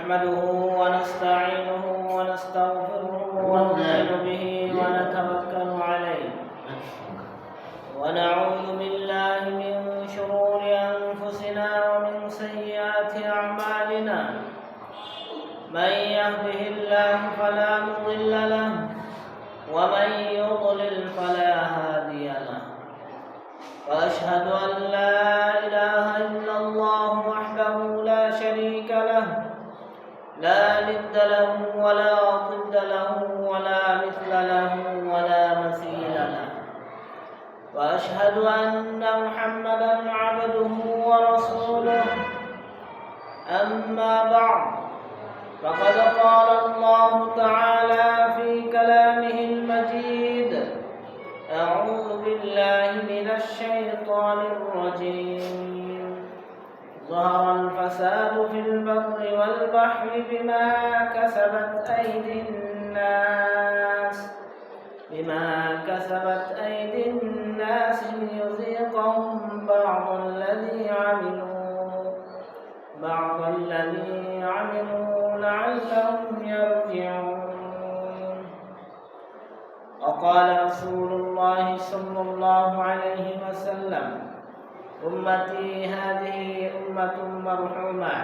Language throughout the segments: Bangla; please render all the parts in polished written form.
نحمده ونستعينه ونستغفره ونؤمن به ونتوكل عليه ونعوذ بالله من شرور أنفسنا ومن سيئات أعمالنا من يهده الله فلا مضل له ومن يضلل فلا هادي له وأشهد أن لا إله إلا الله وحده لا شريك له لا ند له ولا ضد له ولا مثل له ولا مثيل له وأشهد أن محمدا عبده ورسوله أما بعد فقد قال الله تعالى في كلامه المجيد أعوذ بالله من الشيطان الرجيم ظهر الفساد في البر والبحر بما كسبت أيدي الناس ليذيقهم بعض الذي عملوا لعلهم يرجعون. وقال رسول الله صلى الله عليه وسلم أمتي هذه أمة مرحومة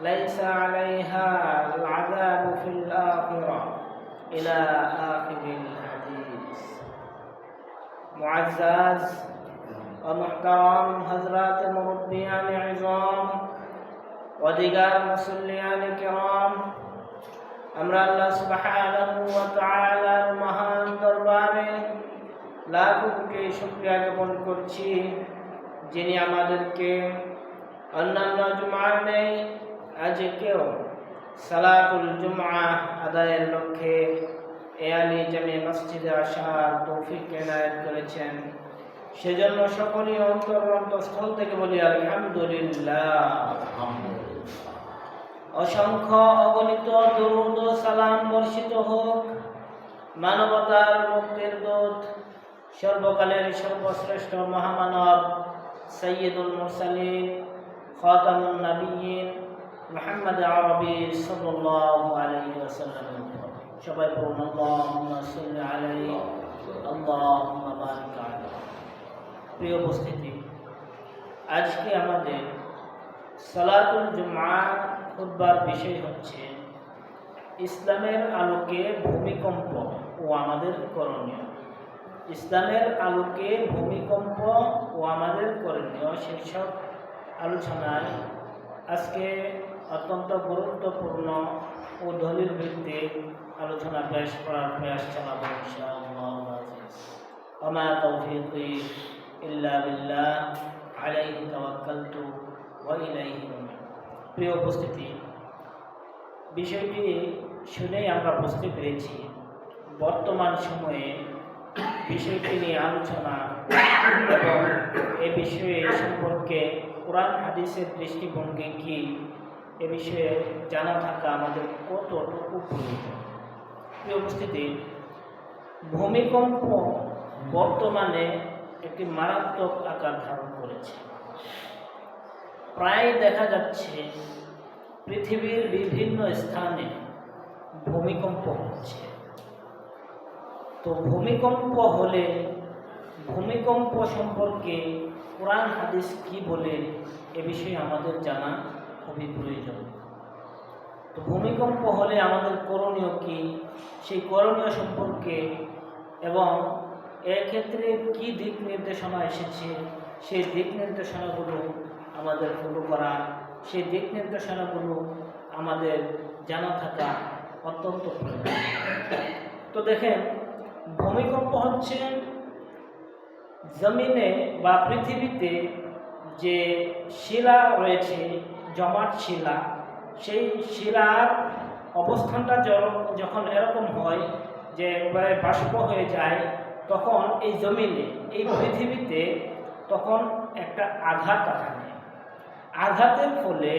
ليس عليها العذاب في الآخرة إلى آخر الحديث. معزز ومحترم حضرات مربيان عظام وديگر মুসল্লিয়ান কিরাম, আমরা আল্লাহ সুবহানাহু ওয়া তাআলার মহান দরবারে লাখো কোটি শুকরিয়া জ্ঞাপন করছি, যিনি আমাদেরকে অন্যান্য জুমার নেই আজকেও সালাতুল জুমআ আদায়ের লক্ষ্যে এয়ালি জামে মসজিদে আসার তৌফিক এনায়েত করেছেন। সেজন্য সকলেই অন্তঃস্থল থেকে বলি আলহামদুলিল্লাহ। অসংখ্য অগণিত দরুদ ও সালাম বর্ষিত হোক মানবতার মুক্তির দূত সর্বকালের সর্বশ্রেষ্ঠ মহামানব সাইয়্যিদুল মুরসালিন খাতামুন নবিয়্যিন মুহাম্মদ আরবি সাল্লাল্লাহু আলাইহি ওয়াসাল্লাম। সবাই বলুন আল্লাহুম্মা সাল্লি আলাইহি আল্লাহুম্মা বারিক আলাইহি। প্রিয় উপস্থিতি, আজকে আমাদের সালাতুল জুমআর খুতবার বিষয় হচ্ছে ইসলামের আলোকে ভূমিকম্প ও আমাদের করণীয়। ইসলামের আলোকে ভূমিকম্প ও আমাদের করণীয় শীর্ষক আলোচনায় আজকে অত্যন্ত গুরুত্বপূর্ণ ও দলিল ভিত্তিক আলোচনা পেশ করার প্রয়াস চালাবো ইনশাআল্লাহ। ওমা তাওফীকি ইল্লা বিল্লাহ আলাইহি তাওয়াক্কালতু ওয়া ইলাইহি উনীব। প্রিয় উপস্থিতি, বিষয়টি শুনেই আমরা বুঝতে পেরেছি বর্তমান সময়ে বিষয়টি নিয়ে আলোচনা এবং এ বিষয়ে সম্পর্কে কোরআন হাদিসের দৃষ্টিভঙ্গি কি, এ বিষয়ে জানা থাকা আমাদের কতটুকু প্রয়োজন। প্রিয় উপস্থিতি, ভূমিকম্প বর্তমানে একটি মারাত্মক আকার ধারণ করেছে। প্রায় দেখা যাচ্ছে পৃথিবীর বিভিন্ন স্থানে ভূমিকম্প হচ্ছে। তো ভূমিকম্প হলে ভূমিকম্প সম্পর্কে কোরআন হাদিস কি বলে এ বিষয়ে আমাদের জানা খুবই প্রয়োজন। তো ভূমিকম্প হলে আমাদের করণীয় কি, সেই করণীয় সম্পর্কে এবং এক্ষেত্রে কি দিক নির্দেশনা এসেছে সেই দিক নির্দেশনাগুলো আমাদের ফলো করা, সেই দিক নির্দেশনাগুলো আমাদের জানা থাকা অত্যন্ত প্রয়োজন। তো দেখেন, ভূমিকম্প হচ্ছে জমিনে বা পৃথিবীতে যে শিলা রয়েছে, জমাট শিলা, সেই শিলার অবস্থানটা যখন এরকম হয় যে একবারে বাষ্প হয়ে যায়, তখন এই জমিনে, এই পৃথিবীতে তখন একটা আঘাত আসে। আঘাতের ফলে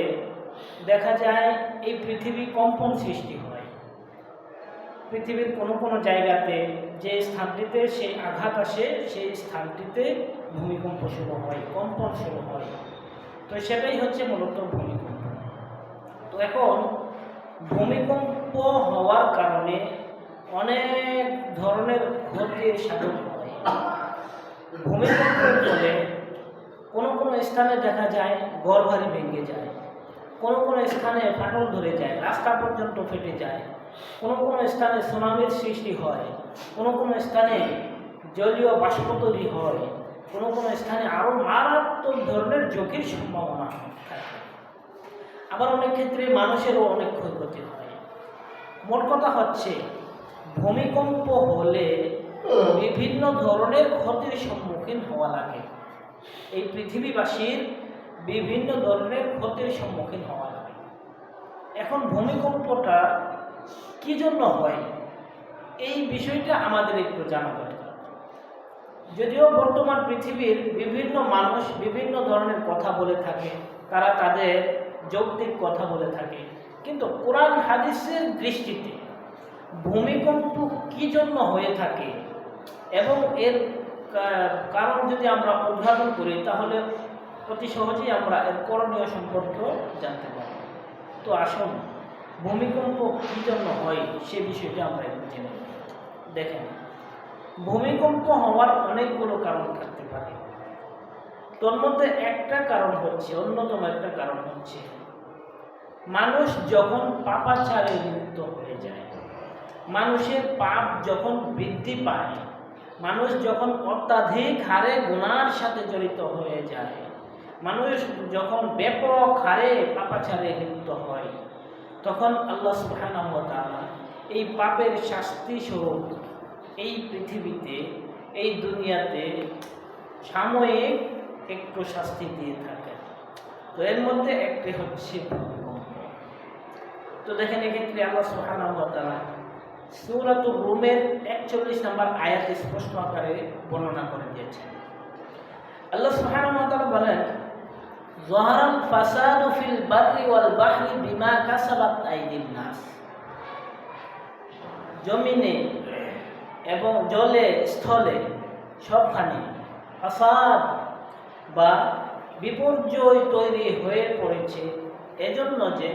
দেখা যায় এই পৃথিবী কম্পন সৃষ্টি হয়। পৃথিবীর কোনো কোনো জায়গাতে যে স্থানটিতে সেই আঘাত আসে সেই স্থানটিতে ভূমিকম্প শুরু হয়, কম্পন শুরু হয়। তো সেটাই হচ্ছে মূলত ভূমিকম্প। তো এখন ভূমিকম্প হওয়ার কারণে অনেক ধরনের ক্ষতির সাধন হয়। ভূমিকম্পের ফলে কোনো কোনো স্থানে দেখা যায় ঘরবাড়ি ভেঙে যায়, কোনো কোনো স্থানে ফাটল ধরে যায়, রাস্তা পর্যন্ত ফেটে যায়, কোনো কোনো স্থানে সুনামির সৃষ্টি হয়, কোনো কোনো স্থানে জলীয় বাষ্প তৈরি হয়, কোনো কোনো স্থানে আরও মারাত্মক ধরনের ঝুঁকির সম্ভাবনা থাকে। আবার অনেক ক্ষেত্রে মানুষেরও অনেক ক্ষয়ক্ষতি হয়। মোট কথা হচ্ছে ভূমিকম্প হলে বিভিন্ন ধরনের ক্ষতির সম্মুখীন হওয়া লাগে। এই পৃথিবীবাসীর বিভিন্ন ধরনের ক্ষতির সম্মুখীন হওয়া লাগে। এখন ভূমিকম্পটা কি জন্য হয় এই বিষয়টা আমাদের একটু জানা দরকার। যদিও বর্তমান পৃথিবীর বিভিন্ন মানুষ বিভিন্ন ধরনের কথা বলে থাকে, তারা তাদের যৌক্তিক কথা বলে থাকে, কিন্তু কোরআন হাদিসের দৃষ্টিতে ভূমিকম্প কি জন্য হয়ে থাকে এবং এর কারণ যদি আমরা উদ্ঘাটন করি তাহলে অতি সহজেই আমরা এর করণীয় সম্পর্কেও জানতে পারব। তো আসুন ভূমিকম্প কী জন্য হয় সে বিষয়টা আমরা একটু জেনে নিই। দেখেন, ভূমিকম্প হওয়ার অনেকগুলো কারণ থাকতে পারে। তোর মধ্যে একটা কারণ হচ্ছে, অন্যতম একটা কারণ হচ্ছে মানুষ যখন পাপাচারে লিপ্ত হয়ে যায়, মানুষের পাপ যখন বৃদ্ধি পায়, মানুষ যখন অত্যাধিক হারে গুনার সাথে জড়িত হয়ে যায়, মানুষ যখন ব্যাপক হারে পাপাচারে লিপ্ত হয়, তখন আল্লাহ সুবহানাহু ওয়া তাআলা এই পাপের শাস্তি স্বরূপ এই পৃথিবীতে, এই দুনিয়াতে সাময়িক একটু শাস্তি দিয়ে থাকে। তো এর মধ্যে একটি হচ্ছে ভূমিকম্প। তো দেখেন, এক্ষেত্রে আল্লাহ সুবহানাহু ওয়া তাআলা সূরাতুর রুমের 41 নম্বর আয়াতে স্পষ্ট আকারে বর্ণনা করে দিয়েছেন। আল্লাহ সুবহানাহু ওয়া তাআলা বলেন, যাহারাল ফাসাদু ফিল বাররি ওয়াল বাহরি বিমা কাসাবাত আইদিন নাস। জমিনে এবং জলে স্থলে সবখানে ফাসাদ বা বিপর্যয় তৈরি হয়ে পড়েছে এজন্য যে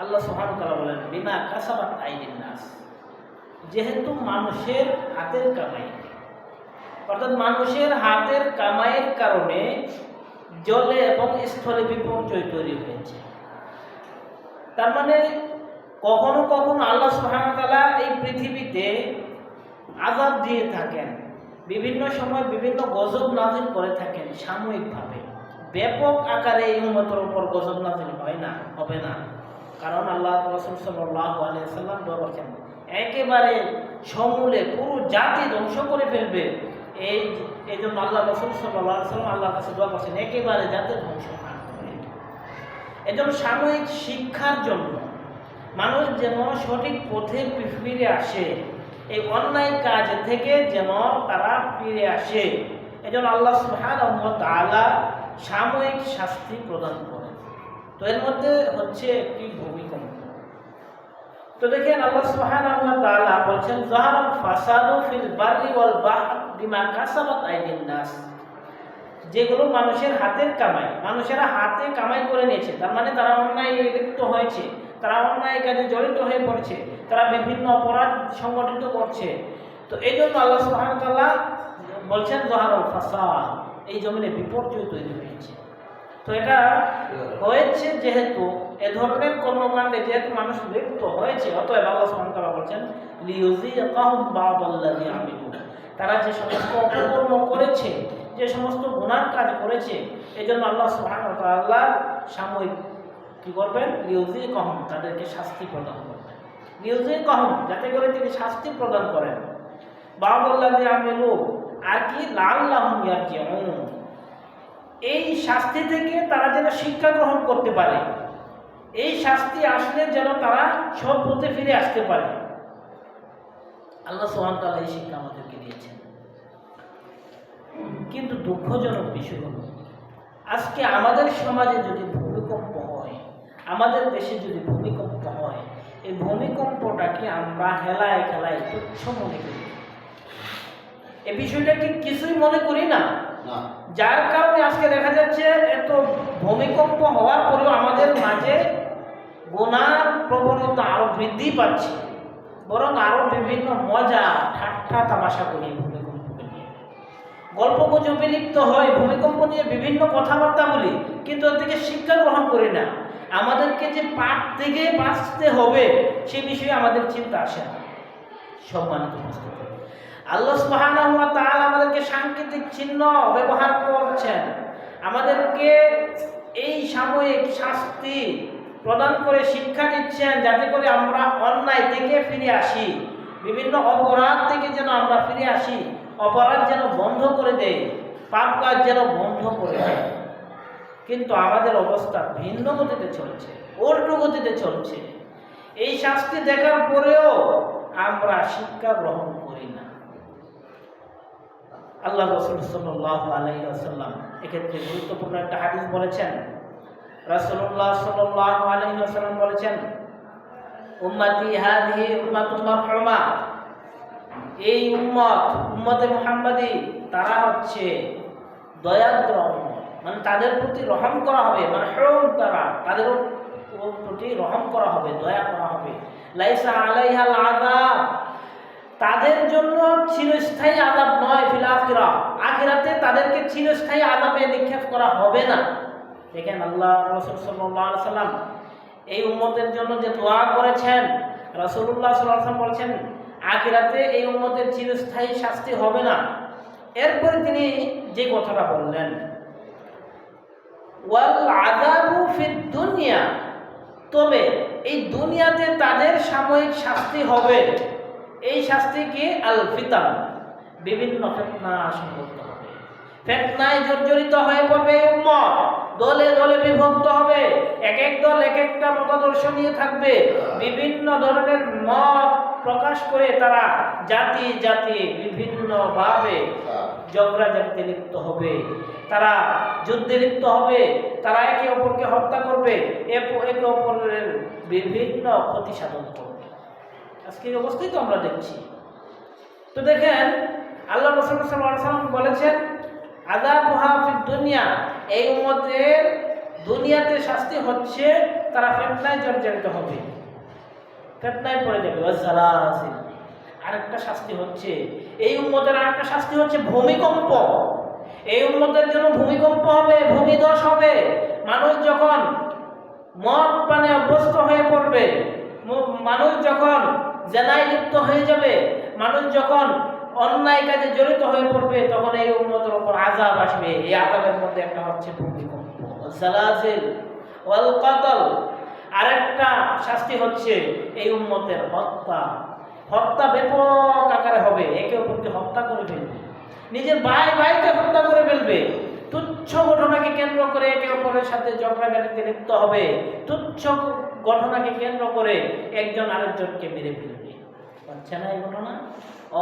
আল্লাহ সুবহানাহু ওয়া তাআলা বলেন বিমা কাসাবাত আইদিন নাস, যেহেতু মানুষের হাতের কামাই, অর্থাৎ মানুষের হাতের কামাইয়ের কারণে জলে এবং স্থলে বিপর্যয় তৈরি হয়েছে। তার মানে কখনো কখনো আল্লাহ সুবহানাহু ওয়া তাআলা এই পৃথিবীতে আযাব দিয়ে থাকেন, বিভিন্ন সময় বিভিন্ন গজব নাযিল করে থাকেন সাময়িকভাবে। ব্যাপক আকারে এই উম্মতের উপর গজব নাযিল হয় না, হবে না, কারণ আল্লাহ রাসূল সাল্লাল্লাহু আলাইহি ওয়াসাল্লাম দোয়া করেছেন একেবারে সমূলে পুরো জাতি ধ্বংস করে ফেলবে। এই জন্য আল্লাহ রাসূল সাল্লাল্লাহু আলাইহি ওয়াসাল্লাম আল্লাহর কাছে দোয়া করছেন একেবারে জাতি ধ্বংস না করে। এজন্য সাময়িক শিক্ষার জন্য মানুষ যেন সঠিক পথে ফিরে আসে, এই অন্যায় কাজ থেকে যেন তারা ফিরে আসে, এজন্য আল্লাহ সুবহানাহু ওয়া তাআলা সাময়িক শাস্তি প্রদান করেন। তো এর মধ্যে হচ্ছে একটি ভূমিকম্প। তো দেখেন আল্লাহ সুবহানাহু ওয়া তাআলা বলেন যাহারাল ফাসাদু ফিল বাররি ওয়াল বাহর বিমা কাসাবাত আইদিন নাস, যেগুলো মানুষের হাতের কামাই, মানুষেরা হাতে কামাই করে নিয়েছে, তার মানে তারা অন্যায় লিপ্ত হয়েছে, তারা অন্যায় কাজে জড়িত হয়ে পড়ছে, তারা বিভিন্ন অপরাধ সংগঠিত করছে। তো এই জন্য আল্লাহ সুবহানাহু ওয়া তাআলা বলছেন যাহারাল ফাসাদ, এই জমিনে বিপর্যয় তৈরি হয়েছে। তো এটা হয়েছে যেহেতু এ ধরনের কর্মকাণ্ডে যেহেতু মানুষ লিপ্ত হয়েছে, অতএব আল্লাহ সুবহানাহু ওয়া তাআলা বলছেন লিইউযিকাহুম বা'দাল্লাযী আমিলু, তারা যে সমস্ত অপকর্ম করেছে, যে সমস্ত গুনার কাজ করেছে, এজন্য আল্লাহ সুবহানাহু ওয়া তাআলা সাময়িক কি করবেন, লিইউযিকাহুম, তাদেরকে শাস্তি প্রদান করবেন। লিইউযিকাহুম, যাতে করে তিনি শাস্তি প্রদান করেন, বা'দাল্লাযী আমিলু, আর কি লাআল্লাহুম ইয়ারজিউন, এই শাস্তি থেকে তারা যেন শিক্ষা গ্রহণ করতে পারে, এই শাস্তি আসলে যেন তারা সৎ পথে ফিরে আসতে পারে। আল্লাহ সুবহানাহু ওয়া তাআলা এই শিক্ষা আমাদেরকে দিয়েছেন। কিন্তু দুঃখজনক বিষয় হলো আজকে আমাদের সমাজে যদি ভূমিকম্প হয়, আমাদের দেশে যদি ভূমিকম্প হয়, এই ভূমিকম্পটাকে আমরা হেলায় খেলায় তুচ্ছ মনে করি, এই বিষয়টাকে কিছুই মনে করি না, যার কারণে আজকে দেখা যাচ্ছে এত ভূমিকম্প হওয়ার পরেও আমাদের মাঝে গুনার প্রবণতা আরো বৃদ্ধি পাচ্ছে, বরং আরো বিভিন্ন মজা ঠাট্টা তামাশা করি ভূমিকম্পকে নিয়ে, গল্প গুজবে লিপ্ত হয়, ভূমিকম্প নিয়ে বিভিন্ন কথাবার্তা বলি, কিন্তু এর থেকে শিক্ষা গ্রহণ করি না। আমাদেরকে যে পাপ থেকে বাঁচতে হবে সে বিষয়ে আমাদের চিন্তা আসে না। সম্মানিত উপস্থিতি, আল্লাহ সুবহানাহু ওয়া তাআলা আমাদেরকে সাংকেতিক চিহ্ন ব্যবহার করছেন, আমাদেরকে এই সাময়িক শাস্তি প্রদান করে শিক্ষা দিচ্ছেন, যাতে করে আমরা অন্যায় থেকে ফিরে আসি, বিভিন্ন অপরাধ থেকে যেন আমরা ফিরে আসি, অপরাধ যেন বন্ধ করে দেয়, পাপ কাজ যেন বন্ধ করে দেয়। কিন্তু আমাদের অবস্থা ভিন্ন গতিতে চলছে, উল্টো গতিতে চলছে। এই শাস্তি দেখার পরেও আমরা শিক্ষা গ্রহণ করি না। আল্লাহ রাসূল সাল্লাল্লাহু আলাইহি ওয়াসাল্লাম এক্ষেত্রে গুরুত্বপূর্ণ একটা হাদিস বলেছেন। রাসূলুল্লাহ সাল্লাল্লাহু আলাইহি ওয়াসাল্লাম বলেছেন, উম্মতি হাযিহি উম্মাতুন মারহুমা, এই উম্মতে মুহাম্মাদি তারা হচ্ছে দয়াদ্র উম্মত, মানে তাদের প্রতি রহম করা হবে, মারহুম তারা, তাদের প্রতি রহম করা হবে, দয়া করা হবে। লাইসা আলাইহাল আযাব, তাদের জন্য চিরস্থায়ী আযাব নয়, ফিল আখিরাহ, আখিরাতে তাদেরকে চিরস্থায়ী আযাবে নিক্ষেপ করা হবে না। দেখেন আল্লাহ রাসূল সাল্লাল্লাহু আলাইহি ওয়াসাল্লাম এই উম্মতের জন্য যে দোয়া করেছেন, রাসূলুল্লাহ সাল্লাল্লাহু আলাইহি ওয়াসাল্লাম বলেছেন আখিরাতে এই উম্মতের চিরস্থায়ী শাস্তি হবে না। এরপরে তিনি যে কথাটা বললেন, ওয়াল আযাবু ফিদ দুনিয়া, তবে এই দুনিয়াতে তাদের সাময়িক শাস্তি হবে। এই শাস্তি কি? আল ফিতান, বিভিন্ন ফিতনা সংঘটিত হবে, ফিতনায় জর্জরিত হয়ে পড়বে এই উম্মত, দলে দলে বিভক্ত হবে, এক এক দল এক একটা মতাদর্শ নিয়ে থাকবে, বিভিন্ন ধরনের মত প্রকাশ করে তারা জাতি জাতি বিভিন্নভাবে ঝগড়াঝাটিতে লিপ্ত হবে, তারা যুদ্ধে লিপ্ত হবে, তারা একে অপরকে হত্যা করবে, একে অপরের বিভিন্ন ক্ষতি সাধন করবে। আজকের অবস্থায় তো আমরা দেখছি। তো দেখেন আল্লাহ রাসূল সাল্লাল্লাহু আলাইহি ওয়াসাল্লাম বলেছেন আযাবুহা ফিদ দুনিয়া, এই উম্মতের দুনিয়াতে শাস্তি হচ্ছে তারা ফিতনায় জর্জরিত হবে, ফিতনায় পড়ে যাবে। ওয়াজালাজিল, আরেকটা শাস্তি হচ্ছে এই উম্মতের, আরেকটা শাস্তি হচ্ছে ভূমিকম্প। এই উম্মতের জন্য ভূমিকম্প হবে, ভূমিধস হবে। মানুষ যখন মদ পানে অভ্যস্ত হয়ে পড়বে, মানুষ যখন জেনায় লিপ্ত হয়ে যাবে, মানুষ যখন অন্যায় কাজে জড়িত হয়ে পড়বে, তখন এই উম্মতের উপর আযাব আসবে। এই আযাবের মধ্যে একটা হচ্ছে ভূমিকম্প, জালাজিল ওয়াল কতল। আরেকটা শাস্তি হচ্ছে এই উম্মতের হত্যা। হত্যা ব্যাপক আকারে হবে, একে অপরকে হত্যা করে ফেলবে, নিজের ভাইকে হত্যা করে ফেলবে, তুচ্ছ ঘটনাকে কেন্দ্র করে একে অপরের সাথে ঝগড়াঝাটিতে লিপ্ত হবে, তুচ্ছ ঘটনাকে কেন্দ্র করে একজন আরেকজনকে মেরে ফেলবে। পাচ্ছে না এই ঘটনা?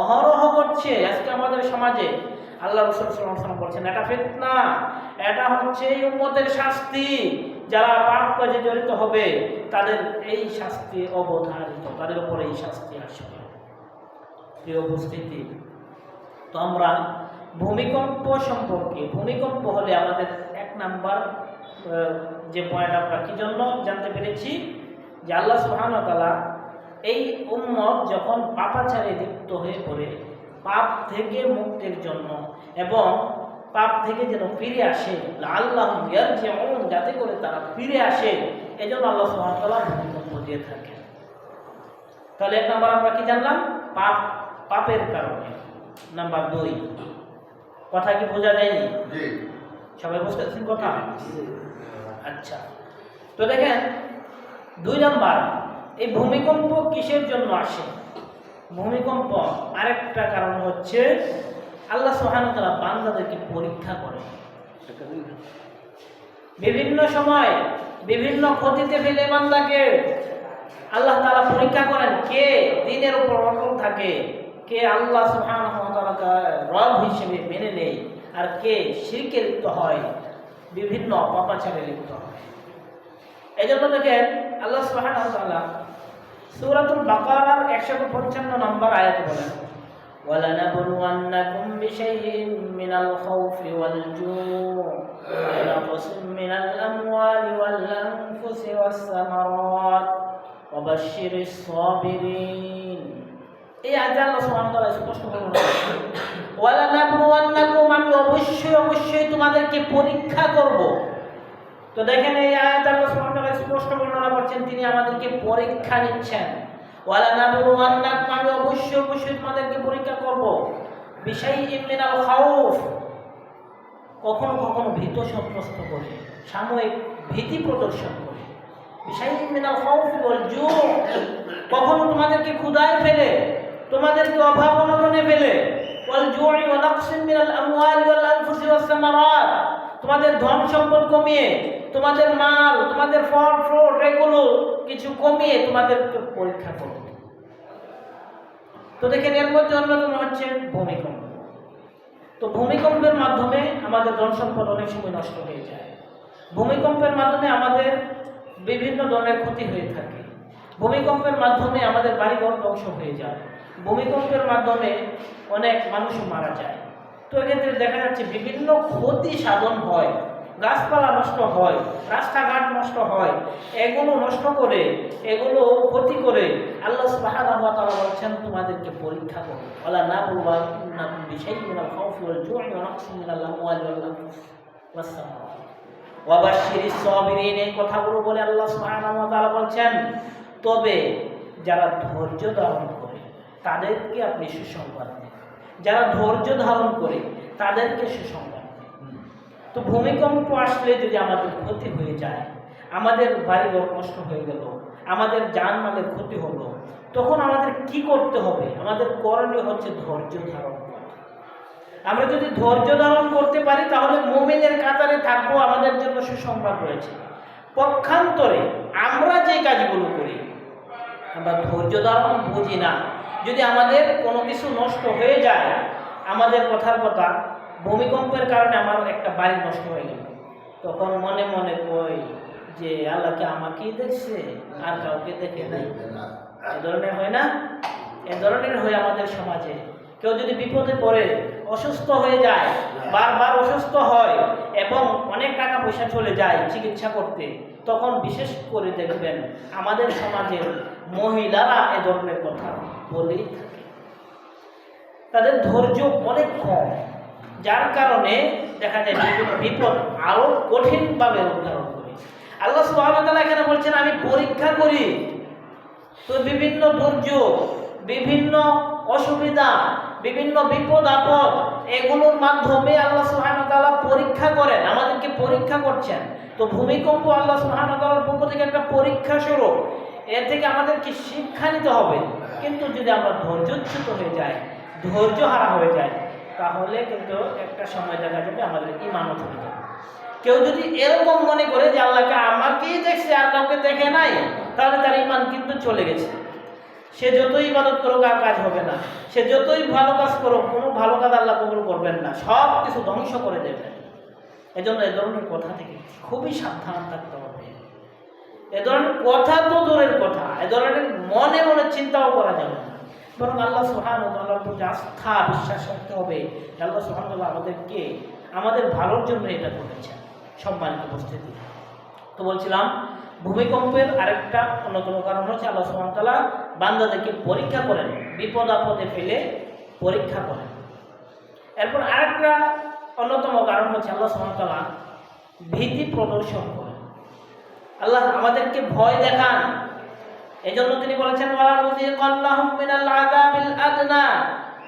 অহরহ ঘটছে আজকে আমাদের সমাজে। আল্লাহ রাসূল সাল্লাল্লাহু আলাইহি ওয়াসাল্লাম বলছেন এটা ফিতনা, এটা হচ্ছে এই উম্মতের শাস্তি। যারা পাপ কাজে জড়িত হবে তাদের এই শাস্তি অবধারিত, তাদের উপর এই শাস্তি আসবে। প্রিয় উপস্থিতি, তো আমরা ভূমিকম্প সম্পর্কে, ভূমিকম্প হলে আমাদের এক নাম্বার যে পয়েন্ট আমরা কি জন্য জানতে পেরেছি, যে আল্লাহ সুবহানাহু ওয়া তাআলা এই উম্মত যখন পাপাচারে লিপ্ত হয়ে পড়ে, পাপ থেকে মুক্তির জন্য এবং পাপ থেকে যেন ফিরে আসে, লাআল্লাহুম ইয়ারজিউন, যাতে করে তারা ফিরে আসে, এজন্য আল্লাহ সুবহানাহু ওয়া তাআলা ভূমিকম্প দিয়ে থাকেন। তাহলে এক নাম্বার আমরা কি জানলাম? পাপের কারণে। নাম্বার 2, কথা কি বোঝা যায়নি? সবাই বুঝতে পারছেন কথা? আচ্ছা, তো দেখেন 2 নাম্বার, এই ভূমিকম্প কিসের জন্য আসে? ভূমিকম্প আরেকটা কারণ হচ্ছে আল্লাহ সুবহানাহু ওয়া তাআলা বান্দাদেরকে পরীক্ষা করেন। বিভিন্ন সময় বিভিন্ন ক্ষতিতে ফেলে বান্দাকে আল্লাহ তাআলা পরীক্ষা করেন, কে দ্বীনের উপর অটল থাকে, কে আল্লাহ সুবহানাহু ওয়া তাআলাকে রব হিসেবে মেনে নেয়, আর কে শিরকে লিপ্ত হয়, বিভিন্ন পাপাচারে লিপ্ত হয়। এজন্য দেখেন আল্লাহ সুবহানাহু ওয়া তাআলা সূরাতুল বাকারার 155 নম্বর আয়াতে বলেন, ওয়ালানাবলুওয়ান্নাকুম বিশাইইন মিনাল খাউফি ওয়াল জু' ওয়া নাকসিন মিনাল আমওয়ালি ওয়াল আনফুসি ওয়াস সামারাত ওয়া বাশশিরিস সাবিরিন। এই আয়াতে আল্লাহ সুবহানাহু ওয়া তাআলা স্পষ্ট করে বলেছেন, ওয়ালা নাবলুওয়ান্নাকুম, আমি অবশ্যই তোমাদেরকে পরীক্ষা করব। তো দেখেন এই আয়াতে আল্লাহ সুবহানাহু ওয়া তাআলা স্পষ্ট বর্ণনা করছেন তিনি আমাদেরকে পরীক্ষা নিচ্ছেন। ওয়ালা নাবলুওয়ান্নাকুম, আমি অবশ্যই তোমাদেরকে পরীক্ষা করব। বিশাইইম মিনাল খাউফ, কখনো কখনো ভীত সন্ত্রস্ত করে, সাময়িক ভীতি প্রদর্শন করে। বিশাইইম মিনাল খাউফ ওয়াল জু', কখনো তোমাদেরকে ক্ষুধায় ফেলে, তোমাদেরকে অভাব অনটনে ফেলে। ওয়াল জু'i ওয়া নাকসিন মিনাল আমওয়ালি ওয়াল আনফুসি ওয়াস সামারাত, তোমাদের ধন সম্পদ কমিয়ে, তোমাদের মাল, তোমাদের ফল ফ্রুট এগুলো কিছু কমিয়ে তোমাদেরকে পরীক্ষা করবে। তো দেখেন এর মধ্যে অন্যতম হচ্ছে ভূমিকম্প। তো ভূমিকম্পের মাধ্যমে আমাদের ধন সম্পদ অনেক সময় নষ্ট হয়ে যায়। ভূমিকম্পের মাধ্যমে আমাদের বিভিন্ন ধরনের ক্ষতি হয়ে থাকে। ভূমিকম্পের মাধ্যমে আমাদের বাড়িঘর ধ্বংস হয়ে যায়। ভূমিকম্পের মাধ্যমে অনেক মানুষ মারা যায়। তো এক্ষেত্রে দেখা যাচ্ছে বিভিন্ন ক্ষতি সাধন হয়, গাছপালা নষ্ট হয়, রাস্তাঘাট নষ্ট হয়। এগুলো নষ্ট করে, এগুলো ক্ষতি করে আল্লাহ সুবহানাহু ওয়া তাআলা বলছেন তোমাদেরকে পরীক্ষা করব। ওয়ালা নাবলুওয়ান্নাকুম বিশাইইন মিনাল খাউফি ওয়াল জু'i ওয়া নাকসিন মিনাল আমওয়ালি ওয়াল আনফুসি ওয়াস সামারাত ওয়া বাশশিরিস সাবিরিন। এই কথাগুলো বলে আল্লাহ সুবহানাহু ওয়া তাআলা বলছেন তবে যারা ধৈর্য ধারণ করে তাদেরকে আপনি সুসংবাদ দেন। যারা ধৈর্য ধারণ করে তাদেরকে সুসংবাদ দেন। তো ভূমিকম্প আসলে যদি আমাদের ক্ষতি হয়ে যায়, আমাদের বাড়িঘর নষ্ট হয়ে গেল, আমাদের জানমালের ক্ষতি হলো, তখন আমাদের কি করতে হবে? আমাদের করণীয় হচ্ছে ধৈর্য ধারণ করা। আমরা যদি ধৈর্য ধারণ করতে পারি তাহলে মুমিনের কাতারে থাকবো, আমাদের জন্য সুসংবাদ রয়েছে। পক্ষান্তরে আমরা যে কাজগুলো করি, আমরা ধৈর্য ধারণ বুঝি না, যদি আমাদের কোনো কিছু নষ্ট হয়ে যায়, আমাদের কথার কথা ভূমিকম্পের কারণে আমার একটা বাড়ি নষ্ট হয়ে গেল, তখন মনে মনে কই যে আল্লাহকে আমাকেই দেখছে আর কাউকে দেখে নাই। এ ধরনের হয় না? এ ধরনের হয় আমাদের সমাজে। কেউ যদি বিপদে পড়ে, অসুস্থ হয়ে যায়, বারবার অসুস্থ হয় এবং অনেক টাকা পয়সা চলে যায় চিকিৎসা করতে, তখন বিশেষ করে দেখবেন আমাদের সমাজের মহিলারা এ ধরনের কথা বলেই থাকে। তাদের ধৈর্য অনেক কম, যার কারণে দেখা যায় বিপদ আরো কঠিনভাবে উদ্ধারণ করে। আল্লাহ সুবহানাহু ওয়া তাআলা এখানে বলছেন আমি পরীক্ষা করি। তো বিভিন্ন দুর্যোগ, বিভিন্ন অসুবিধা, বিভিন্ন বিপদ আপদ, এগুলোর মাধ্যমে আল্লাহ সুবহানাহু ওয়া তাআলা পরীক্ষা করেন, আমাদেরকে পরীক্ষা করছেন। তো ভূমিকম্প আল্লাহ সুবহানাহু ওয়া তাআলার পক্ষ থেকে একটা পরীক্ষা স্বরূপ, এর থেকে আমাদেরকে শিক্ষা নিতে হবে। কিন্তু যদি আমরা ধৈর্যচ্যুত হয়ে যাই, ধৈর্য হারা হয়ে যায়, তাহলে কিন্তু একটা সময় দেখা যাবে আমাদের ঈমানও চলে যাবে। কেউ যদি এরকম মনে করে যে আল্লাহকে আমাকেই দেখছে আর কাউকে দেখে নাই, তাহলে তার ঈমান কিন্তু চলে গেছে। সে যতই ইবাদত করুক আর কাজ হবে না, সে যতই ভালো কাজ করুক কোনো ভালো কাজ আল্লাহ কবুল করবেন না, সব কিছু ধ্বংস করে দেবেন। এজন্য এ ধরনের কথা থেকে খুবই সাবধান থাকতে হবে। এ ধরনের কথা তো দূরের কথা, এ ধরনের মনে মনে চিন্তাও করা যাবে না, বরং আল্লাহ সুবহানাহু ওয়া তাআলার প্রতি আস্থা বিশ্বাস রাখতে হবে। আল্লাহ সুবহানাহু ওয়া তাআলা আমাদেরকে আমাদের ভালোর জন্য এটা করেছেন। সম্মানিত উপস্থিতি, তো বলছিলাম ভূমিকম্পের আরেকটা অন্যতম কারণ হচ্ছে আল্লাহ সুবহানাহু ওয়া তাআলা বান্দাদেরকে পরীক্ষা করেন, বিপদ আপদে ফেলে পরীক্ষা করেন। এরপর আরেকটা অন্যতম কারণ হচ্ছে আল্লাহ সুবহানাহু ওয়া তাআলা ভীতি প্রদর্শন করেন, আল্লাহ আমাদেরকে ভয় দেখান। এজন্য তিনি বলেছেন ওয়ালা নুযিকান্নাহুম মিনাল আযাবিল আদনা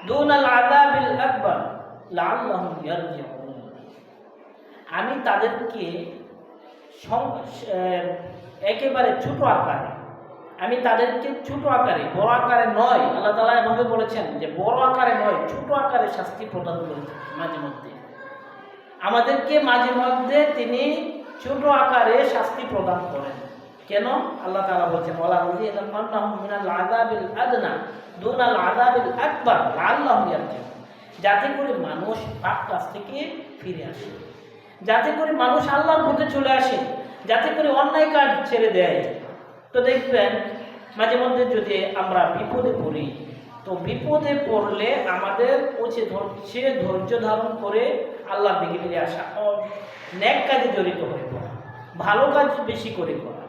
দুনাল আযাবিল আকবার লাআল্লাহুম ইয়ারজিউন। আমি তাদেরকে একেবারে ছোট আকারে, আমি তাদেরকে ছোট আকারে, বড় আকারে নয়, আল্লাহ তাআলা এভাবে বলেছেন যে বড় আকারে নয়, ছোট আকারে শাস্তি প্রদান করে মাঝে মধ্যে। আমাদেরকে মাঝে মধ্যে তিনি ছোট আকারে শাস্তি প্রদান করেন। কেন? আল্লাহ তাআলা বলছেন ওয়ালা নুযিকান্নাহুম মিনাল আযাবিল আদনা দুনাল আযাবিল আকবার লাআল্লাহুম ইয়ারজিউন, যাতে করে মানুষ পাপ কাজ থেকে ফিরে আসে, যাতে করে মানুষ আল্লাহর পথে চলে আসে, যাতে করে অন্যায় কাজ ছেড়ে দেয়। তো দেখবেন মাঝে মধ্যে যদি আমরা বিপদে পড়ি, তো বিপদে পড়লে আমাদের উচিত হচ্ছে ধৈর্য ধারণ করে আল্লাহর দিকে ফিরে আসা, নেক কাজে জড়িত হয়ে পড়া, ভালো কাজ বেশি করে করা।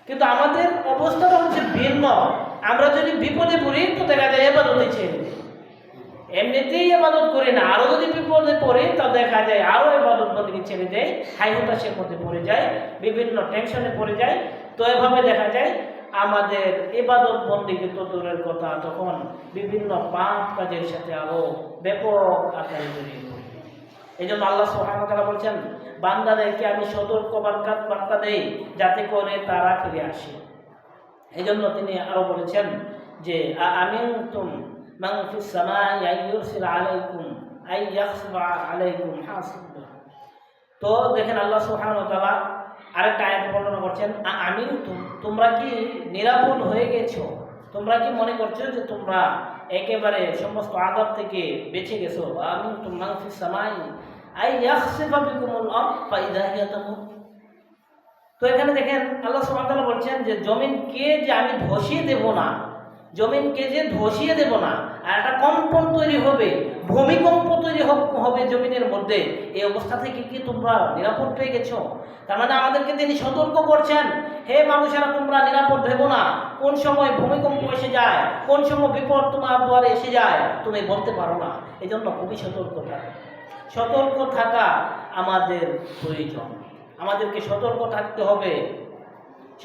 কিন্তু আমাদের অবস্থাটা হচ্ছে ভিন্ন। আমরা যদি বিপদে পড়ি তো দেখা যায় ইবাদতে ছেড়ে দিই, এমনিতেই ইবাদত করি না, আরও যদি বিপদে পড়ে তা দেখা যায় আরও ইবাদত বন্দেগী ছেড়ে দেয়, হাই হতাশের মধ্যে পড়ে যায়, বিভিন্ন টেনশনে পড়ে যায়। তো এভাবে দেখা যায় আমাদের ইবাদত বন্দেগী তো দূরের কথা, তখন বিভিন্ন পাপ কাজের সাথে আরও ব্যাপক আকারে জড়িয়ে পড়ে। এই জন্য আল্লাহ সুবহানাহু ওয়া তাআলা বলছেন, বান্দাদেরকে আমি সতর্ক বার্তা দেই যাতে করে তারা ফিরে আসে। এই জন্য তিনি আরও বলেছেন যে আমিনতুম মান ফিস সামাই আইয়ুরসিল আলাইকুম আইয়াখসিফা আলাইকুম হাসিবা। তো দেখেন আল্লাহ সুবহানাহু ওয়া তাআলা আরেকটা আয়াত বর্ণনা করছেন, আমিনতুম, তোমরা কি নিরাপদ হয়ে গেছো? তোমরা কি মনে করছো যে তোমরা একেবারে সমস্ত আযাব থেকে বেঁচে গেছো? আমিনতুম মান ফিস সামাই আইয়াখসিফা বিকুমুল আরদ ফাইযা হিয়া তামুর। তো এখানে দেখেন আল্লাহ সুবহানাহু ওয়া তাআলা বলছেন যে জমিনকে যে আমি ধসিয়ে দেব না, জমিনকে যে ধসিয়ে দেব না, আর একটা কম্পন তৈরি হবে, ভূমিকম্প তৈরি হবে জমিনের মধ্যে, এই অবস্থা থেকে কি তোমরা নিরাপদ পেয়ে গেছো? তার মানে আমাদেরকে তিনি সতর্ক করছেন, হে মানুষেরা তোমরা নিরাপদ ভেবো না, কোন সময় ভূমিকম্প এসে যায়, কোন সময় বিপদ তোমার দুয়ারে এসে যায় তুমি বলতে পারো না। এই জন্য খুবই সতর্ক থাকা আমাদের প্রয়োজন, আমাদেরকে সতর্ক থাকতে হবে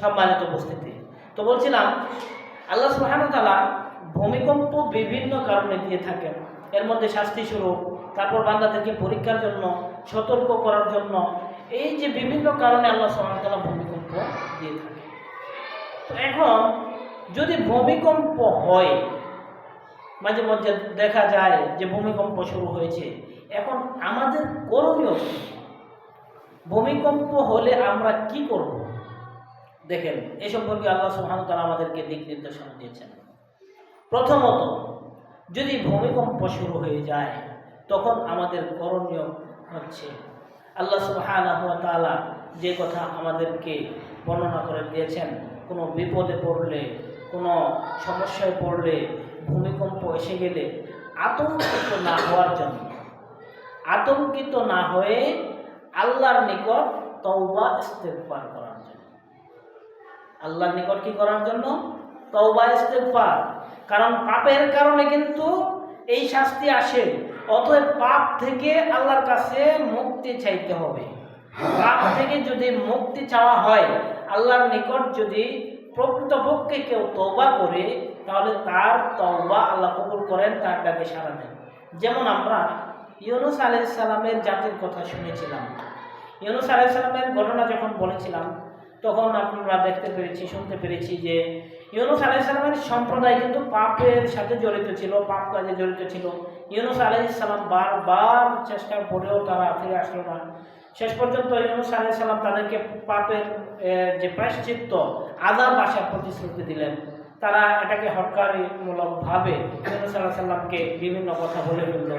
সম্মানিত উপস্থিতি। তো বলছিলাম আল্লাহ সুবহানাহু ওয়া তাআলা ভূমিকম্প বিভিন্ন কারণে দিয়ে থাকেন, এর মধ্যে শাস্তি স্বরূপ, তারপর বান্দাদেরকে পরীক্ষার জন্য, সতর্ক করার জন্য, এই যে বিভিন্ন কারণে আল্লাহ সুবহানাহু ওয়া তাআলা ভূমিকম্প দিয়ে থাকে। তো এখন যদি ভূমিকম্প হয়, মাঝে মধ্যে দেখা যায় যে ভূমিকম্প শুরু হয়েছে, এখন আমাদের করণীয় ভূমিকম্প হলে আমরা কি করব? দেখেন এই সম্পর্কে আল্লাহ সুবহানাহু ওয়া তাআলা আমাদেরকে দিক নির্দেশনা দিয়েছেন। প্রথমত, যদি ভূমিকম্প শুরু হয়ে যায় তখন আমাদের করণীয় হচ্ছে আল্লাহ সুবহানাহু ওয়া তাআলা যে কথা আমাদেরকে বর্ণনা করে দিয়েছেন, কোনো বিপদে পড়লে, কোনো সমস্যায় পড়লে, ভূমিকম্প এসে গেলে আতঙ্কিত না হওয়ার জন্য, আতঙ্কিত না হয়ে আল্লাহর নিকট তওবা ইস্তেগফার করার জন্য। আল্লাহর নিকট কি করার জন্য? তওবা ইস্তেগফার। কারণ পাপের কারণে কিন্তু এই শাস্তি আসে, অতএব পাপ থেকে আল্লাহর কাছে মুক্তি চাইতে হবে। পাপ থেকে যদি মুক্তি চাওয়া হয়, আল্লাহর নিকট যদি প্রকৃতপক্ষে কেউ তওবা করে, তাহলে তার তওবা আল্লাহ কবুল করেন, তার ডাকে সাড়া দেন। যেমন আমরা ইউনূস আলাইহিস সালামের জাতির কথা শুনেছিলাম। ইউনূস আলাইহিস সালামের ঘটনা যখন বলেছিলাম, তখন আমরা দেখতে পেরেছি, শুনতে পেরেছি যে ইউনূস আলাইহিস সালামের সম্প্রদায় কিন্তু পাপের সাথে জড়িত ছিল, পাপ কাজে জড়িত ছিল। ইউনূস আলাইহিস সালাম বারবার চেষ্টার পরেও তারা ফিরে আসলো না। শেষ পর্যন্ত ইউনূস আলাইহিস সালাম তাদেরকে পাপের যে প্রায়শ্চিত্ত আযাব আসার প্রতিশ্রুতি দিলেন। তারা এটাকে হটকারিমূলকভাবে ইউনূস আলাইহিস সালামকে বিভিন্ন কথা বলে ফেলল।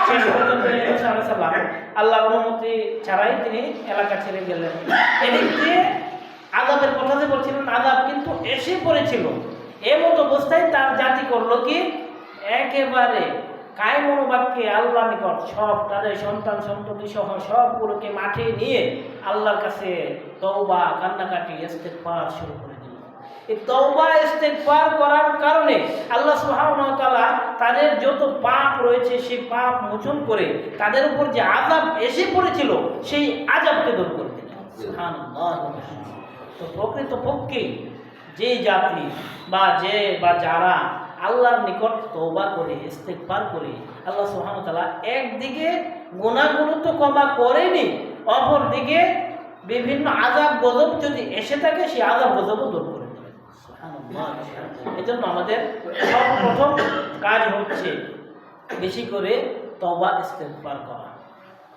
শেষ পর্যন্ত ইউনূস আলাইহিস সালাম আল্লাহর অনুমতি ছাড়াই তিনি এলাকা ছেড়ে গেলেন। এদিক দিয়ে আযাবের কথা যে বলছিলেন, আযাব কিন্তু এসে পড়েছিল। এমত অবস্থায় তার জাতি করলো কি, একেবারে কায়মনোবাক্যে আল্লাহর নিকট সব তাদের সন্তান সন্ততি সহ সবগুলোকে মাঠে নিয়ে আল্লাহর কাছে তওবা, কান্নাকাটি, ইস্তেগফার শুরু করে দিল। এই তওবা ইস্তেগফার করার কারণে আল্লাহ সুবহানাহু ওয়া তাআলা তাদের যত পাপ রয়েছে সেই পাপ মোচন করে তাদের উপর যে আযাব এসে পড়েছিল সেই আযাবকে দূর করে দিলেন। সুবহানাল্লাহ। তো প্রকৃতপক্ষে যে জাতি বা যারা আল্লাহর নিকট তওবা করে, ইস্তেগফার করে, আল্লাহ সুবহানাহু ওয়া তাআলা একদিকে গুনাহগুলো তো ক্ষমা করেনি, অপর দিকে বিভিন্ন আযাব গজব যদি এসে থাকে সেই আযাব গজবও দূর করে দেবেন। সুবহানাল্লাহ। এই জন্য আমাদের সর্বপ্রথম কাজ হচ্ছে বেশি করে তওবা ইস্তেগফার করা।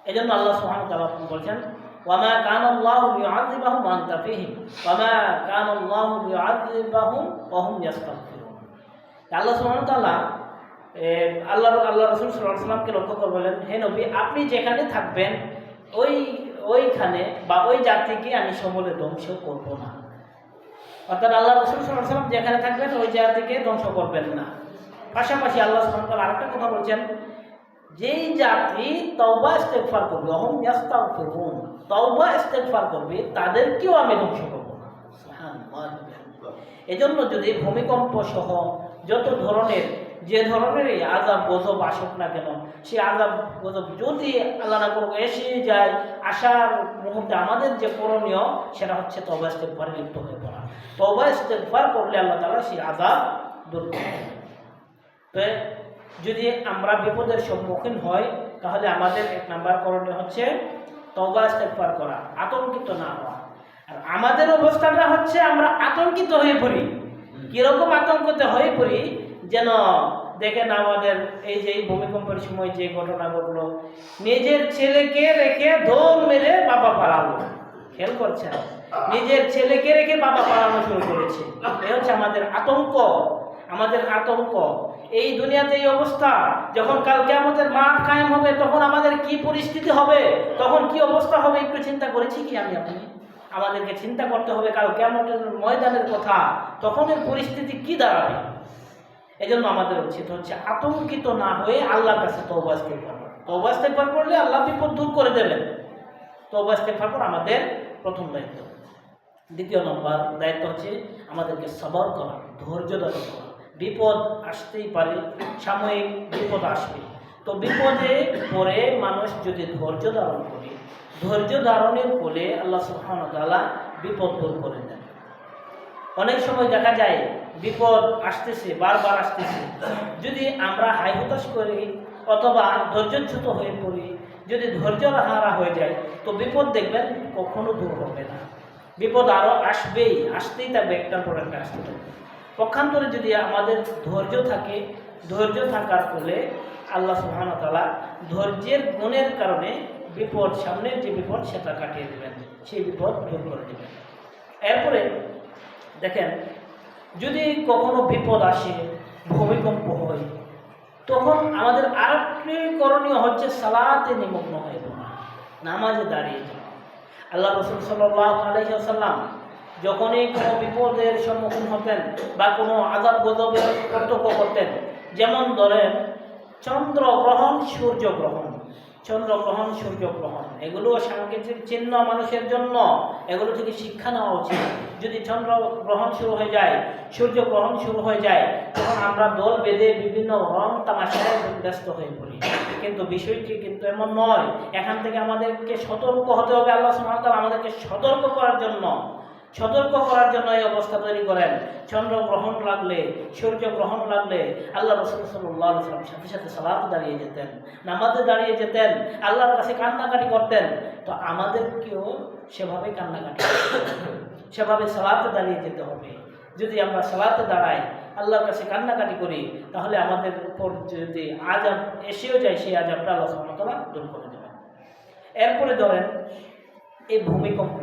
এই জন্য আল্লাহ সুবহানাহু ওয়া তাআলা বলছেন, ওয়ামা কানাল্লাহু লিউআযিবাহুম ওয়া আনতা ফীহিম ওয়ামা কানাল্লাহু লিউআযিবাহুম ওয়া হুম ইস্তাগফিরুন। আল্লাহ সুবহানাহু ওয়া তাআলা আল্লাহ রাসূল সাল্লাল্লাহু আলাইহি ওয়াসাল্লামকে লক্ষ্য করে বলেন, হে নবী, আপনি যেখানে থাকবেন ওইখানে বা ওই জাতিকে আমি সমূলে ধ্বংস করব না। অর্থাৎ আল্লাহ রাসূল সাল্লাল্লাহু আলাইহি ওয়াসাল্লাম যেখানে থাকবেন ওই জাতিকে ধ্বংস করবেন না। পাশাপাশি আল্লাহ সুবহানাহু ওয়া তাআলা আরেকটা কথা বলছেন, যেই জাতি তওবা ইস্তেগফার করবে, অহুম ইয়াস্তাগফিরুন, তওবা ইস্তেগফার করবে, তাদেরকেও আমি ধ্বংস করব না। সুবহানাল্লাহ। এজন্য যদি ভূমিকম্প সহ যত ধরনের যে ধরনেরই আযাব গজব আসুক না কেন, সেই আযাব গজব যদি আল্লাহ না করুক এসে যায়, আসার মুহূর্তে আমাদের যে করণীয় সেটা হচ্ছে তওবা ইস্তেগফারে লিপ্ত হয়ে পড়া। তওবা ইস্তেগফার করলে আল্লাহ তাআলা সেই আযাব দূর করে। তো যদি আমরা বিপদের সম্মুখীন হই, তাহলে আমাদের 1 নাম্বার করণীয় হচ্ছে তওবা ইস্তেগফার করা, আতঙ্কিত না হওয়া। আর আমাদের অবস্থাটা হচ্ছে আমরা আতঙ্কিত হয়ে পড়ি। কিরকম আতঙ্কিত হয়ে পড়ি, যেন দেখেন আমাদের এই যে ভূমিকম্পের সময় যে ঘটনা ঘটলো, নিজের ছেলেকে রেখে দৌড় মেরে বাবা পালালো। খেয়াল করছেন, নিজের ছেলেকে রেখে বাবা পালানো শুরু করেছে। এই হচ্ছে আমাদের আতঙ্ক, আমাদের আতঙ্ক। এই দুনিয়াতে এই অবস্থা, যখন কাল কিয়ামতের মাঠ কায়েম হবে তখন আমাদের কি পরিস্থিতি হবে, তখন কি অবস্থা হবে, একটু চিন্তা করেছি কি আমি আপনি? আমাদেরকে চিন্তা করতে হবে কাল কিয়ামতের ময়দানের কথা, তখন এর পরিস্থিতি কি দাঁড়াবে। এজন্য আমাদের উচিত হচ্ছে আতঙ্কিত না হয়ে আল্লাহর কাছে তওবা ইস্তেগফার করা। তওবা ইস্তেগফার করলে আল্লাহ বিপদ দূর করে দেবেন। তওবা ইস্তেগফার করা আমাদের প্রথম দায়িত্ব। দ্বিতীয় নম্বর দায়িত্ব হচ্ছে আমাদেরকে সবর করা, ধৈর্য ধারণ করা। বিপদ আসতেই পারে, সাময়িক বিপদ আসবে। তো বিপদে পড়ে মানুষ যদি ধৈর্য ধারণ করে, ধৈর্য ধারণের ফলে আল্লাহ সুবহানাহু ওয়া তাআলা বিপদ দূর করে দেন। অনেক সময় দেখা যায় বিপদ আসতেছে, বারবার আসতেছে, যদি আমরা হাই হতাশ করি অথবা ধৈর্যচ্যুত হয়ে পড়ি, যদি ধৈর্য হারা হয়ে যায়, তো বিপদ দেখবেন কখনো দূর হবে না। বিপদ আরও আসবেই, আসতেই থাকবে, একটার পর একটা আসতে থাকবে। পক্ষান্তরে যদি আমাদের ধৈর্য থাকে, ধৈর্য থাকার ফলে আল্লাহ সুবহানাহু ওয়া তাআলা ধৈর্যের গুণের কারণে বিপদ, সামনের যে বিপদ সেটা কাটিয়ে দেবেন, সেই বিপদ দূর করে দেবেন। এরপরে দেখেন, যদি কখনো বিপদ আসে, ভূমিকম্প হয়, তখন আমাদের আরেকটি করণীয় হচ্ছে সালাতে নিমগ্ন হয়ে যাওয়া, নামাজে দাঁড়িয়ে যাওয়া। আল্লাহ রাসূল সাল্লাল্লাহু আলাইহি ওয়াসাল্লাম যখনই কোনো বিপদের সম্মুখীন হতেন বা কোনো আযাব গজবের প্রত্যক্ষ করতেন, যেমন ধরেন চন্দ্রগ্রহণ, সূর্যগ্রহণ, চন্দ্রগ্রহণ, সূর্যগ্রহণ, এগুলো সাংকেতিক চিহ্ন মানুষের জন্য, এগুলো থেকে শিক্ষা নেওয়া উচিত। যদি চন্দ্রগ্রহণ শুরু হয়ে যায়, সূর্যগ্রহণ শুরু হয়ে যায়, তখন আমরা দল বেঁধে বিভিন্ন রং তামাশায় ব্যস্ত হয়ে পড়ি। কিন্তু বিষয়টি কিন্তু এমন নয়। এখান থেকে আমাদেরকে সতর্ক হতে হবে। আল্লাহ সুবহানাহু ওয়া তাআলা আমাদেরকে সতর্ক করার জন্য এই অবস্থা তৈরি করেন। চন্দ্রগ্রহণ লাগলে, সূর্যগ্রহণ লাগলে আল্লাহ রাসূল সাল্লাল্লাহু আলাইহি ওয়াসাল্লাম সাথে সাথে সালাতে দাঁড়িয়ে যেতেন, নামাজে দাঁড়িয়ে যেতেন, আল্লাহর কাছে কান্নাকাটি করতেন। তো আমাদেরকেও সেভাবে কান্নাকাটি, সেভাবে সালাতে দাঁড়িয়ে যেতে হবে। যদি আমরা সালাতে দাঁড়াই, আল্লাহর কাছে কান্নাকাটি করি, তাহলে আমাদের উপর যদি আযাব এসেও যায়, সেই আযাবটা আল্লাহ সুবহানাহু ওয়া তাআলা দূর করে দেবেন। এরপরে ধরেন এই ভূমিকম্প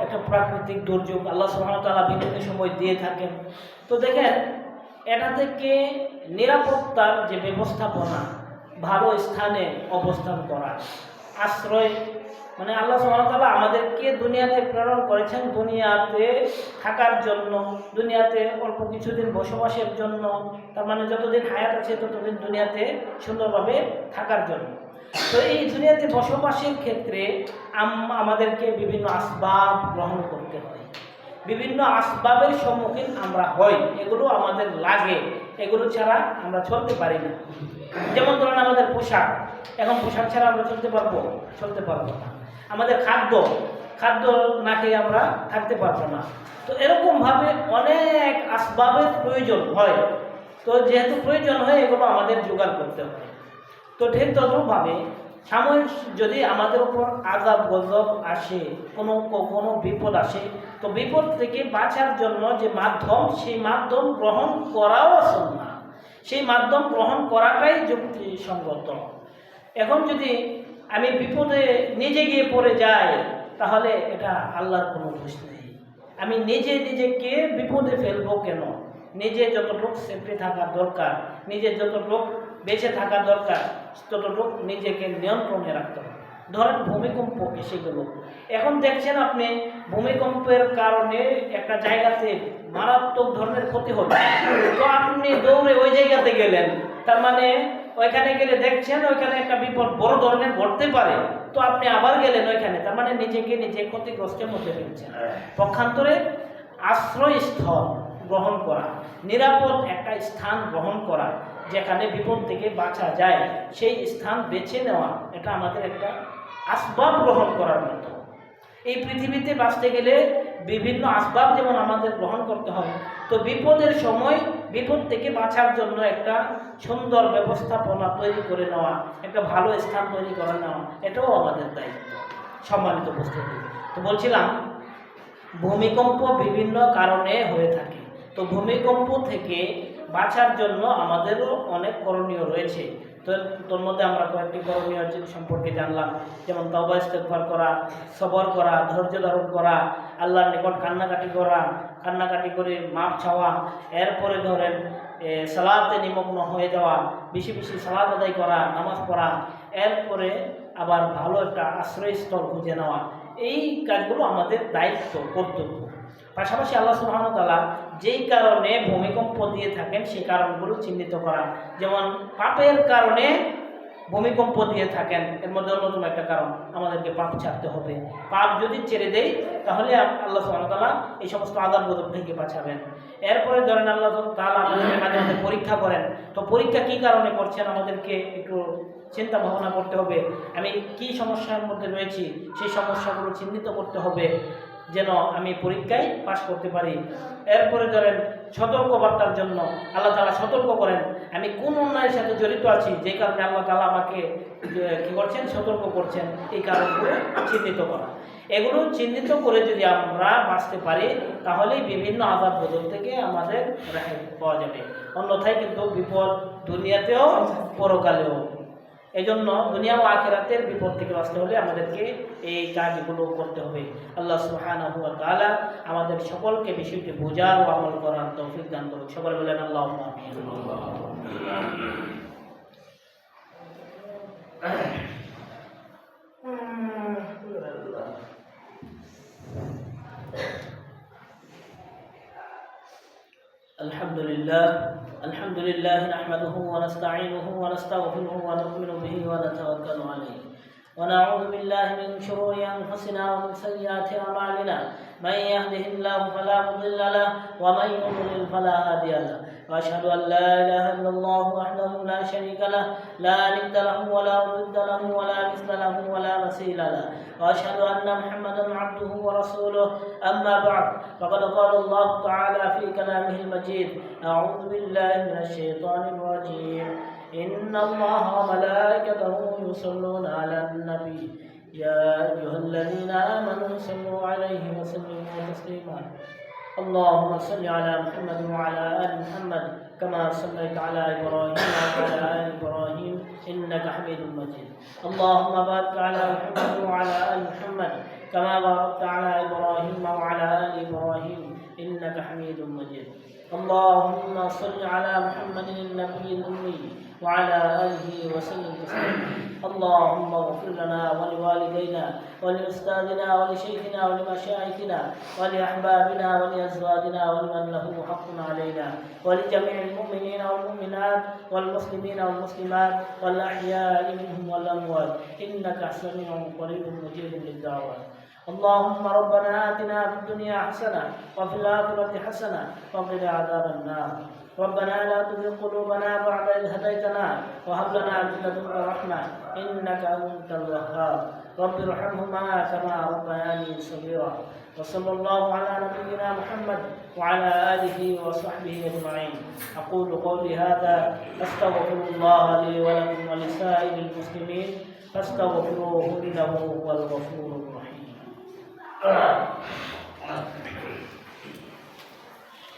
একটা প্রাকৃতিক দুর্যোগ, আল্লাহ সুবহানাহু ওয়া তাআলা বিভিন্ন সময় দিয়ে থাকেন। তো দেখেন, এটা থেকে নিরাপত্তার যে ব্যবস্থাপনা, ভালো স্থানে অবস্থান করা, আশ্রয়, মানে আল্লাহ সুবহানাহু ওয়া তাআলা আমাদেরকে দুনিয়াতে প্রেরণ করেছেন দুনিয়াতে থাকার জন্য, দুনিয়াতে অল্প কিছুদিন বসবাসের জন্য। তার মানে যতদিন হায়াত আছে ততদিন দুনিয়াতে সুন্দরভাবে থাকার জন্য। তো এই দুনিয়াতে বসবাসের ক্ষেত্রে আমাদেরকে বিভিন্ন আসবাব গ্রহণ করতে হয়, বিভিন্ন আসবাবের সম্মুখীন আমরা হই, এগুলো আমাদের লাগে, এগুলো ছাড়া আমরা চলতে পারি না। যেমন ধরেন আমাদের পোশাক, এখন পোশাক ছাড়া আমরা চলতে পারবো না। আমাদের খাদ্য না খেয়ে আমরা থাকতে পারবো না। তো এরকমভাবে অনেক আসবাবের প্রয়োজন হয়। তো যেহেতু প্রয়োজন হয়, এগুলো আমাদের জোগাড় করতে হয়। তো ঠিক তদ্রূপভাবে সাময়িক যদি আমাদের উপর আযাব গজব আসে, কোনো বিপদ আসে, তো বিপদ থেকে বাঁচার জন্য যে মাধ্যম, সেই মাধ্যম গ্রহণ করাও সুন্নাহ, সেই মাধ্যম গ্রহণ করাটাই যুক্তিসঙ্গত। এখন যদি আমি বিপদে নিজে গিয়ে পড়ে যাই, তাহলে এটা আল্লাহর কোনো দোষ নেই। আমি নিজেকে বিপদে ফেলবো কেন? নিজে যতটুকু সেফটি থাকা দরকার, নিজে যতটুকু বেঁচে থাকা দরকার, ততটুকু নিজেকে নিয়ন্ত্রণে রাখতে হবে। ধরেন ভূমিকম্প এসে গেল, এখন দেখছেন আপনি ভূমিকম্পের কারণে একটা জায়গাতে মারাত্মক ধরনের ক্ষতি হলো, তো আপনি দৌড়ে ওই জায়গাতে গেলেন, তার মানে ওইখানে গেলে দেখছেন ওইখানে একটা বিপদ বড় ধরনের ঘটতে পারে, তো আপনি আবার গেলেন ওইখানে, তার মানে নিজেকে নিজে ক্ষতিগ্রস্তের মধ্যে ফেলছেন। পক্ষান্তরে আশ্রয়স্থল গ্রহণ করা, নিরাপদ একটা স্থান গ্রহণ করা, যেখানে বিপদ থেকে বাঁচা যায় সেই স্থান বেছে নেওয়া, এটা আমাদের একটা আসবাব গ্রহণ করার মতো। এই পৃথিবীতে বাঁচতে গেলে বিভিন্ন আসবাব যেমন আমাদের গ্রহণ করতে হয়, তো বিপদের সময় বিপদ থেকে বাঁচার জন্য একটা সুন্দর ব্যবস্থাপনা তৈরি করে নেওয়া, একটা ভালো স্থান তৈরি করে নেওয়া, এটাও আমাদের দায়িত্ব। সম্মানিত উপস্থিতি, তো বলছিলাম ভূমিকম্প বিভিন্ন কারণে হয়ে থাকে, তো ভূমিকম্প থেকে বাঁচার জন্য আমাদেরও অনেক করণীয় রয়েছে। তো তোর মধ্যে আমরা কয়েকটি করণীয় সম্পর্কে জানলাম, যেমন তওবা ইস্তেগফার করা, সবর করা, ধৈর্য ধারণ করা, আল্লাহর নিকট কান্নাকাটি করে মাপ চাওয়া, এরপরে ধরেন সালাতে নিমগ্ন হয়ে যাওয়া, বেশি বেশি সালাত আদায় করা, নামাজ পড়া, এরপরে আবার ভালো একটা আশ্রয়স্থল খুঁজে নেওয়া, এই কাজগুলো আমাদের দায়িত্ব, কর্তব্য। পাশাপাশি আল্লাহ সুবহানাহু ওয়া তাআলা যেই কারণে ভূমিকম্প দিয়ে থাকেন সেই কারণগুলো চিহ্নিত করা, যেমন পাপের কারণে ভূমিকম্প দিয়ে থাকেন, এর মধ্যে অন্যতম একটা কারণ আমাদেরকে পাপ ছাড়তে হবে। পাপ যদি ছেড়ে দেই তাহলে আল্লাহ সুবহানাহু ওয়া তাআলা এই সমস্ত আযাব গজব থেকে বাঁচাবেন। এরপরে ধরেন আল্লাহ তাআলা আমাদের মাঝে মাঝে পরীক্ষা করেন, তো পরীক্ষা কী কারণে করছেন আমাদেরকে একটু চিন্তা ভাবনা করতে হবে। আমি কি সমস্যার মধ্যে রয়েছি সেই সমস্যাগুলো চিহ্নিত করতে হবে যেন আমি পরীক্ষায় পাশ করতে পারি। এরপরে ধরেন সতর্কবার্তার জন্য আল্লাহ তাআলা সতর্ক করেন আমি কোন অন্যায়ের সাথে জড়িত আছি, যে কারণে আল্লাহ তাআলা আমাকে কী করছেন, সতর্ক করছেন, এই কারণগুলো চিহ্নিত করা। এগুলো চিহ্নিত করে যদি আমরা বাঁচতে পারি তাহলেই বিভিন্ন আযাব গজব থেকে আমাদের রেহাই পাওয়া যাবে, অন্যথায় কিন্তু বিপদ দুনিয়াতেও পরকালেও। এই জন্য দুনিয়া ও আখিরাতের বিপদ থেকে বাঁচতে হলে আমাদেরকে এই কাজগুলো করতে হবে। আল্লাহ সুবহানাহু ওয়া তাআলা আমাদের সকলকে বিষয়টি বোঝার ও আমল করার তৌফিক দান করুন। সকলে বলেন আল্লাহুম্মা আমিন। الحمد لله نحمده ونستعينه ونستغفره ونؤمن به ونتوكل عليه ونعوذ بالله من شرور أنفسنا ومن سيئات أعمالنا، من يهده الله فلا مضل له ومن يضلل فلا هادي له، وأشهد أن لا إله إلا الله وحده لا شريك له، لا ند له ولا ضد له ولا مثل له ولا مثيل له، وأشهد أن محمدا عبده ورسوله. أما بعد، فقد قال الله تعالى في كلامه المجيد: أعوذ بالله من الشيطان الرجيم، إن الله وملائكته يصلون على النبي يا أيها الذين آمنوا صلوا عليه وسلموا تسليما. اللهم صل على محمد وعلى آل محمد كما صليت على إبراهيم وعلى آل إبراهيم إنك حميد مجيد. اللهم بارك على محمد وعلى آل محمد كما باركت على إبراهيم وعلى آل إبراهيم إنك حميد مجيد. اللهم صل على محمد النبي الأمي وعلى آله وسلم تسليما. اللهم اغفر لنا ولوالدينا ولأستاذنا ولشيخنا ولمشايخنا ولأحبابنا ولأزواجنا ولمن له حق علينا ولجميع المؤمنين والمؤمنات والمسلمين والمسلمات والأحياء منهم والأموات إنك سميع قريب مجيب للدعوات. اللهم ربنا آتنا في الدنيا حسنة وفي الآخرة حسنة وقنا عذاب النار. ربنا لا تزغ قلوبنا بعد إذ هديتنا وهب لنا من لدنك رحمة إنك أنت الوهاب. رب ارحمهما كما ربياني صغيرا. وصلى الله على نبينا محمد وعلى آله وصحبه أجمعين. أقول قولي هذا أستغفر الله لي ولكم ولسائر المسلمين فاستغفروه إنه هو الغفور الرحيم.